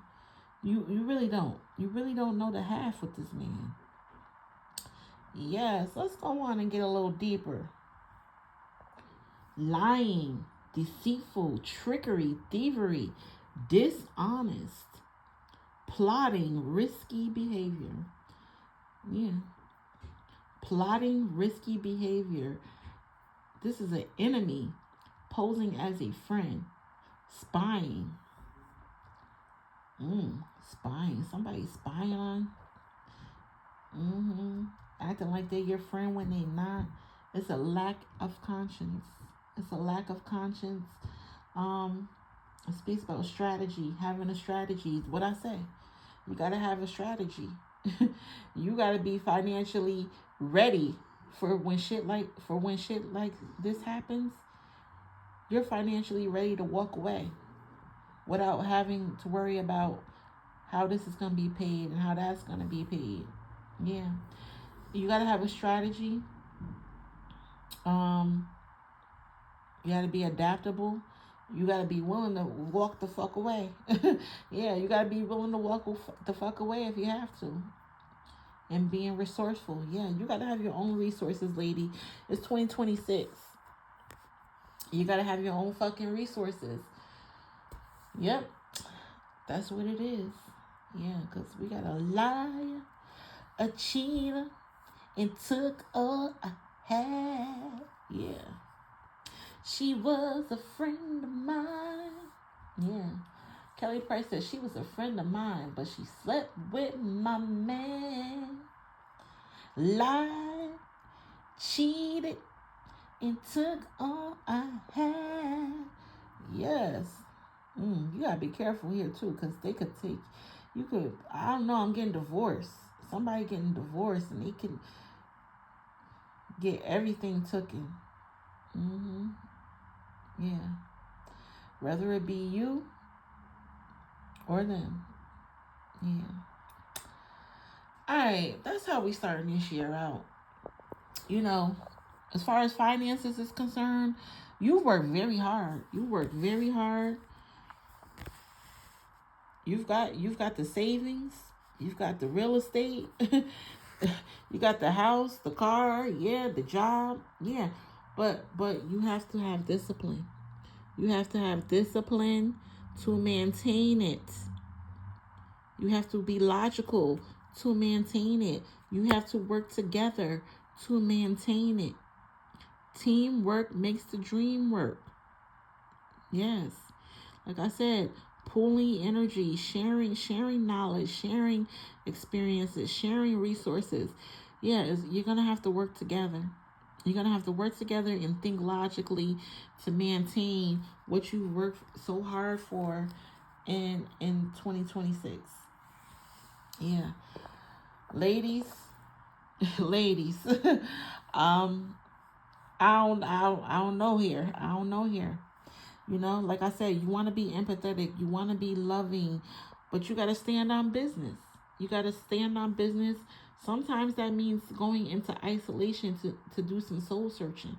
You really don't. You really don't know the half with this man. Yes, let's go on and get a little deeper. Lying, deceitful, trickery, thievery, dishonest, plotting, risky behavior. Yeah. Plotting, risky behavior. This is an enemy posing as a friend. Spying. Spying. Somebody spying on. Acting like they're your friend when they're not. It's a lack of conscience. It's a lack of conscience. It speaks about strategy, having a strategy. What I say, you gotta have a strategy. You gotta be financially ready for when shit like this happens. You're financially ready to walk away without having to worry about how this is gonna be paid and how that's gonna be paid. Yeah, you gotta have a strategy. You gotta be adaptable. You gotta be willing to walk the fuck away. Yeah, you gotta be willing to walk the fuck away if you have to. And being resourceful. Yeah, you gotta have your own resources, lady. It's 2026. You gotta have your own fucking resources. Yep, that's what it is. Yeah, because we got a liar, a cheater, and took all I had. Yeah. She was a friend of mine. Yeah. Kelly Price said she was a friend of mine, but she slept with my man. Lied, cheated, and took all I had. Yes. You gotta be careful here too, because they could take, I don't know, I'm getting divorced. Somebody getting divorced and they can get everything taken. Yeah. Whether it be you or them. Yeah. Alright, that's how we starting this year out. As far as finances is concerned, you work very hard. You've got the savings, you've got the real estate, you got the house, the car, yeah, the job, yeah. But you have to have discipline. You have to have discipline to maintain it. You have to be logical to maintain it. You have to work together to maintain it. Teamwork makes the dream work. Yes. Like I said, pooling energy, sharing knowledge, sharing experiences, sharing resources. Yeah, you're going to have to work together. You're going to have to work together and think logically to maintain what you worked so hard for in 2026. Yeah. Ladies, I don't know here. Like I said, you want to be empathetic, you want to be loving, but you got to stand on business. Sometimes that means going into isolation to do some soul searching.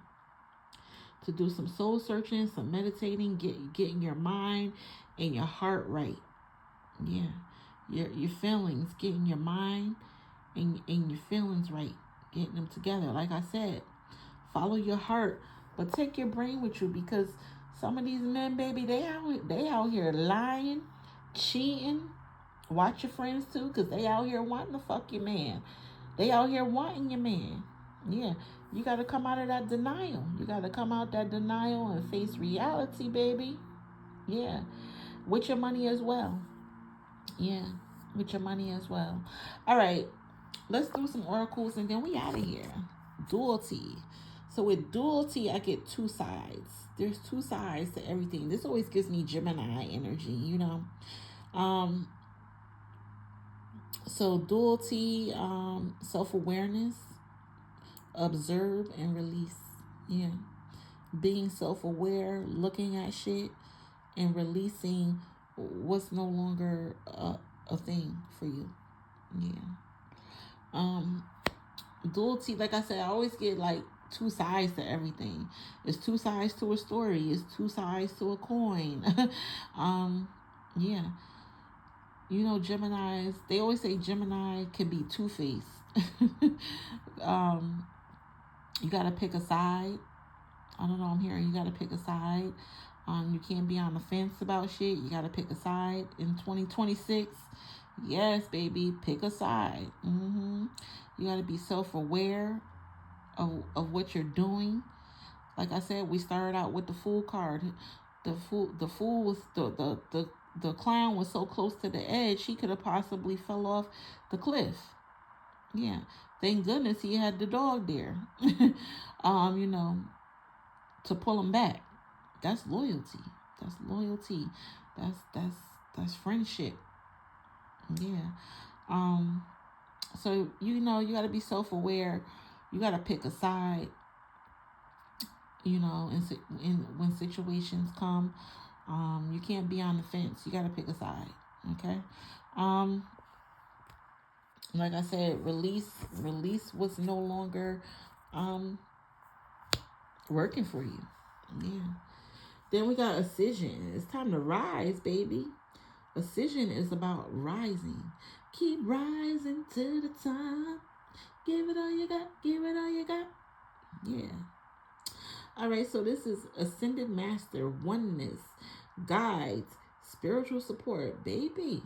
Some meditating, getting your mind and your heart right. Yeah. Your feelings, getting your mind and your feelings right. Getting them together. Like I said, follow your heart, but take your brain with you, because some of these men, baby, they out here lying, cheating. Watch your friends too, because they out here wanting to fuck your man. They out here wanting your man. Yeah, you got to come out of that denial. You got to come out that denial and face reality, baby. Yeah, with your money as well. Yeah, with your money as well. All right. Let's do some oracles and then we out of here. Duality. So with duality, I get two sides. There's two sides to everything. This always gives me Gemini energy, you know. So duality, self-awareness, observe and release. Yeah. Being self-aware, looking at shit and releasing what's no longer a thing for you. Yeah. Duality, like I said, I always get like two sides to everything. It's two sides to a story. It's two sides to a coin. Yeah. You know, Geminis, they always say Gemini can be two-faced. You got to pick a side. I don't know, I'm hearing you got to pick a side. You can't be on the fence about shit. You got to pick a side in 2026. Yes, baby, pick a side. You got to be self-aware of what you're doing. Like I said, we started out with the Fool card. The fool was the clown was so close to the edge he could have possibly fell off the cliff. Yeah, thank goodness he had the dog there. You know, to pull him back. That's loyalty. That's loyalty. That's friendship. Yeah. So you know you got to be self-aware. You got to pick a side. You know, in when situations come, you can't be on the fence. You got to pick a side. Okay. Like I said, release what's no longer working for you. Yeah. Then we got ascension. It's time to rise, baby. Ascension is about rising. Keep rising to the top. Give it all you got. Give it all you got. Yeah. All right, so this is Ascended Master, Oneness, Guides, Spiritual Support, baby.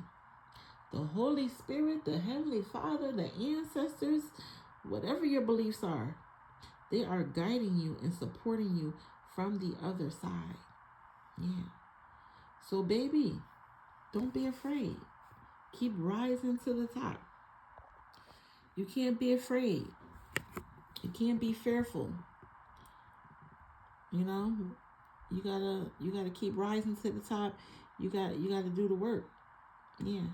The Holy Spirit, the Heavenly Father, the ancestors, whatever your beliefs are, they are guiding you and supporting you from the other side. Yeah. So, baby, don't be afraid. Keep rising to the top. You can't be afraid. You can't be fearful. You know, you gotta keep rising to the top. You gotta do the work. Yeah.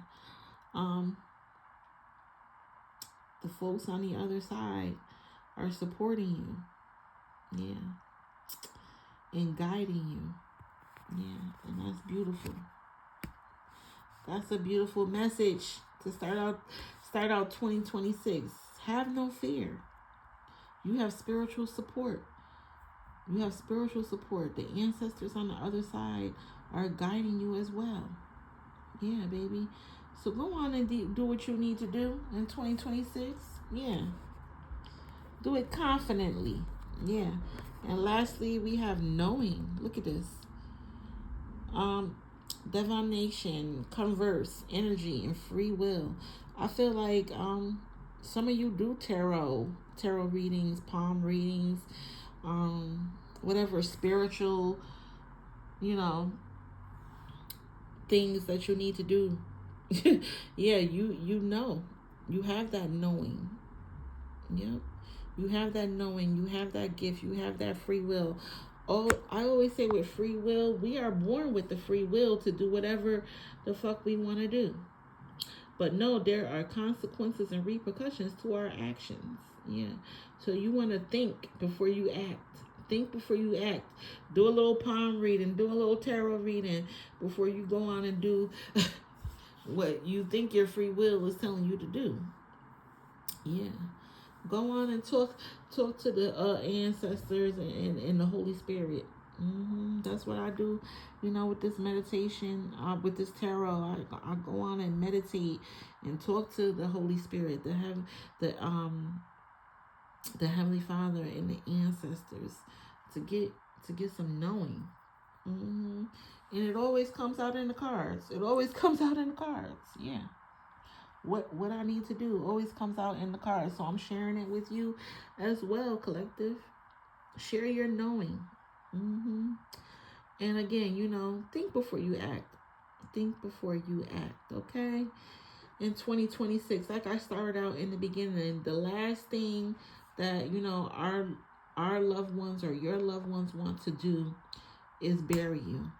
The folks on the other side are supporting you. Yeah. And guiding you. Yeah. And that's beautiful. That's a beautiful message to start out 2026. Have no fear. You have spiritual support. You have spiritual support. The ancestors on the other side are guiding you as well. Yeah, baby. So go on and do what you need to do in 2026. Yeah. Do it confidently. Yeah. And lastly, we have knowing. Look at this. Divination, converse, energy, and free will. I feel like some of you do tarot readings, palm readings, whatever spiritual, you know, things that you need to do. Yeah, you know. You have that knowing. Yep. You have that knowing. You have that gift. You have that free will. Oh, I always say with free will, we are born with the free will to do whatever the fuck we want to do. But no, there are consequences and repercussions to our actions. Yeah. So you want to think before you act. Think before you act. Do a little palm reading. Do a little tarot reading before you go on and do what you think your free will is telling you to do. Yeah. Go on and talk to the ancestors and the Holy Spirit. That's what I do, you know, with this meditation, with this tarot. I go on and meditate and talk to the Holy Spirit, the Heavenly Father and the ancestors to get some knowing. And it always comes out in the cards. It always comes out in the cards. Yeah. What I need to do always comes out in the cards. So I'm sharing it with you as well, collective. Share your knowing. And again, you know, think before you act. Think before you act, okay? in 2026. Like I started out in the beginning, the last thing that, you know, our loved ones or your loved ones want to do is bury you,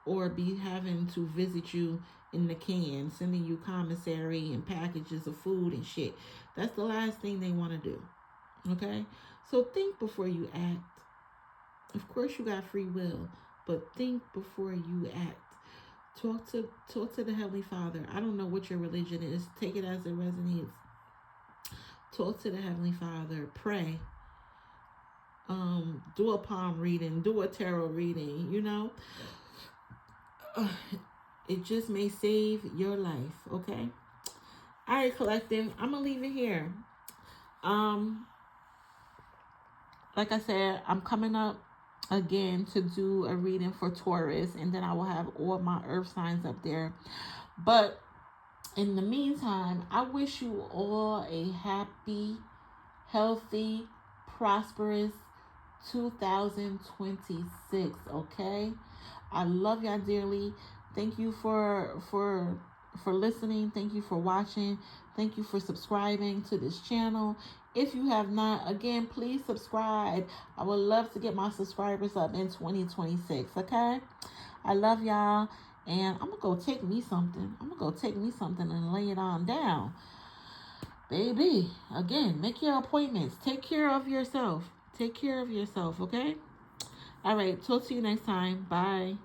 or be having to visit you in the can, sending you commissary and packages of food and shit. That's the last thing they want to do. Okay? So think before you act. Of course you got free will, but think before you act. Talk to the Heavenly Father. I don't know what your religion is. Take it as it resonates. Talk to the Heavenly Father. Pray. Do a palm reading. Do a tarot reading. You know, it just may save your life. Okay. All right, collective. I'm gonna leave it here. Like I said, I'm coming up again to do a reading for Taurus, and then I will have all my earth signs up there. But in the meantime, I wish you all a happy, healthy, prosperous 2026. Okay, I love y'all dearly. Thank you for listening. Thank you for watching. Thank you for subscribing to this channel. If you have not, again, please subscribe. I would love to get my subscribers up in 2026. Okay, I love y'all, and I'm gonna go take me something. And lay it on down, baby. Again, make your appointments. Take care of yourself. Okay. All right, talk to you next time. Bye.